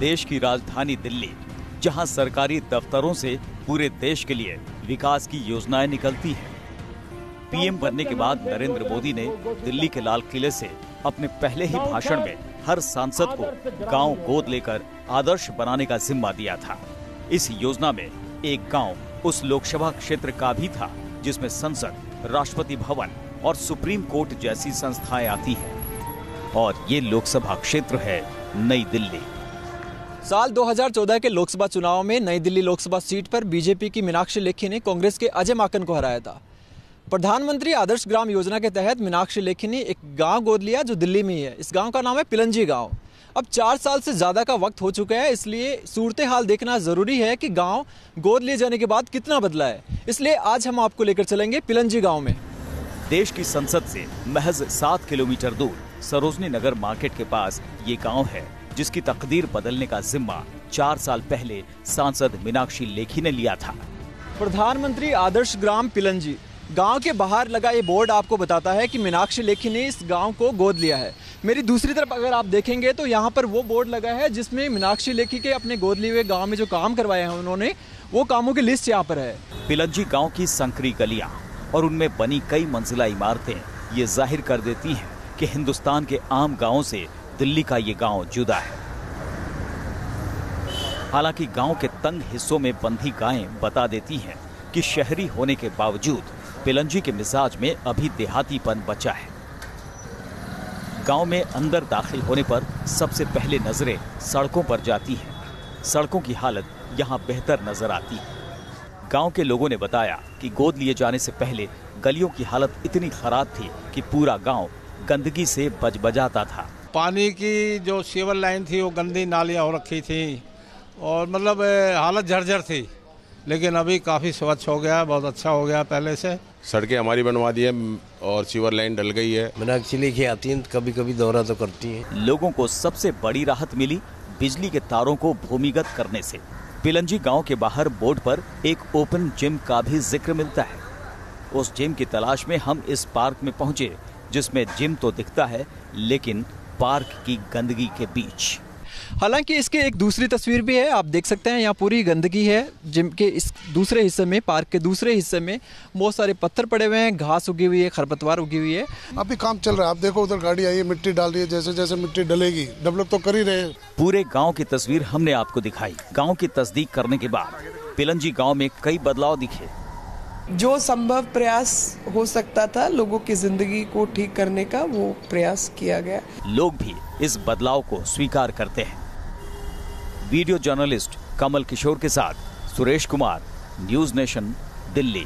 देश की राजधानी दिल्ली, जहां सरकारी दफ्तरों से पूरे देश के लिए विकास की योजनाएं निकलती हैं। पीएम बनने के बाद नरेंद्र मोदी ने दिल्ली के लाल किले से अपने पहले ही भाषण में हर सांसद को गांव गोद लेकर आदर्श बनाने का जिम्मा दिया था। इस योजना में एक गांव उस लोकसभा क्षेत्र का भी था जिसमें संसद, राष्ट्रपति भवन और सुप्रीम कोर्ट जैसी संस्थाएं आती हैं। और ये लोकसभा क्षेत्र है नई दिल्ली। साल 2014 के लोकसभा चुनाव में नई दिल्ली लोकसभा सीट पर बीजेपी की मीनाक्षी लेखी ने कांग्रेस के अजय माकन को हराया था। प्रधानमंत्री आदर्श ग्राम योजना के तहत मीनाक्षी लेखी ने एक गांव गोद लिया जो दिल्ली में ही है। इस गांव का नाम है पिलंजी गांव। अब 4 साल से ज्यादा का वक्त हो चुका है, इसलिए सूरत हाल देखना जरूरी है कि गांव गोद लिए जाने के बाद कितना बदला है। इसलिए आज हम आपको लेकर चलेंगे पिलंजी गांव में। देश की संसद से महज 7 किलोमीटर दूर सरोजनी नगर मार्केट के पास ये गांव है, जिसकी तकदीर बदलने का जिम्मा 4 साल पहले सांसद मीनाक्षी लेखी ने लिया था। प्रधानमंत्री आदर्श ग्राम पिलंजी गांव के बाहर लगा ये बोर्ड आपको बताता है कि मीनाक्षी लेखी ने इस गांव को गोद लिया है। मेरी दूसरी तरफ अगर आप देखेंगे तो यहाँ पर वो बोर्ड लगा है जिसमें मीनाक्षी लेखी के अपने गोद लिए हुए गांव में जो काम करवाए हैं उन्होंने, वो कामों की लिस्ट यहाँ पर है। पिलंजी गांव की संकरी गलियां और उनमें बनी कई मंजिला इमारतें ये जाहिर कर देती हैं कि हिंदुस्तान के आम गाँवों से दिल्ली का ये गाँव जुदा है। हालांकि गाँव के तंग हिस्सों में बंधी गायें बता देती हैं कि शहरी होने के बावजूद पिलंजी के मिजाज में अभी देहातीपन बचा है। गांव में अंदर दाखिल होने पर सबसे पहले नजरें सड़कों पर जाती हैं। सड़कों की हालत यहां बेहतर नजर आती है। गांव के लोगों ने बताया कि गोद लिए जाने से पहले गलियों की हालत इतनी खराब थी कि पूरा गांव गंदगी से बजबजाता था। पानी की जो सीवर लाइन थी वो गंदी नालियां हो रखी थी और मतलब हालत जर्जर थी, लेकिन अभी काफ़ी स्वच्छ हो गया, बहुत अच्छा हो गया पहले से। सड़कें हमारी बनवा दी है और सीवर लाइन डल गई है। मीनाक्षी लेखी आती हैं, कभी कभी दौरा तो करती हैं। लोगों को सबसे बड़ी राहत मिली बिजली के तारों को भूमिगत करने से। पिलंजी गांव के बाहर बोर्ड पर एक ओपन जिम का भी जिक्र मिलता है। उस जिम की तलाश में हम इस पार्क में पहुंचे, जिसमें जिम तो दिखता है लेकिन पार्क की गंदगी के बीच। हालांकि इसके एक दूसरी तस्वीर भी है, आप देख सकते हैं यहाँ पूरी गंदगी है। जिम के इस दूसरे हिस्से में, पार्क के दूसरे हिस्से में बहुत सारे पत्थर पड़े हुए हैं, घास उगी हुई है, खरपतवार उगी हुई है। अभी काम चल रहा है, आप देखो उधर गाड़ी आई है, मिट्टी डाल रही है। जैसे जैसे मिट्टी डलेगी, डेवलप तो कर ही रहे हैं। पूरे गांव की तस्वीर हमने आपको दिखाई। गांव की तस्दीक करने के बाद पिलंजी गांव में कई बदलाव दिखे। जो संभव प्रयास हो सकता था लोगों की जिंदगी को ठीक करने का, वो प्रयास किया गया। लोग भी इस बदलाव को स्वीकार करते हैं। वीडियो जर्नलिस्ट कमल किशोर के साथ सुरेश कुमार, न्यूज़ नेशन, दिल्ली।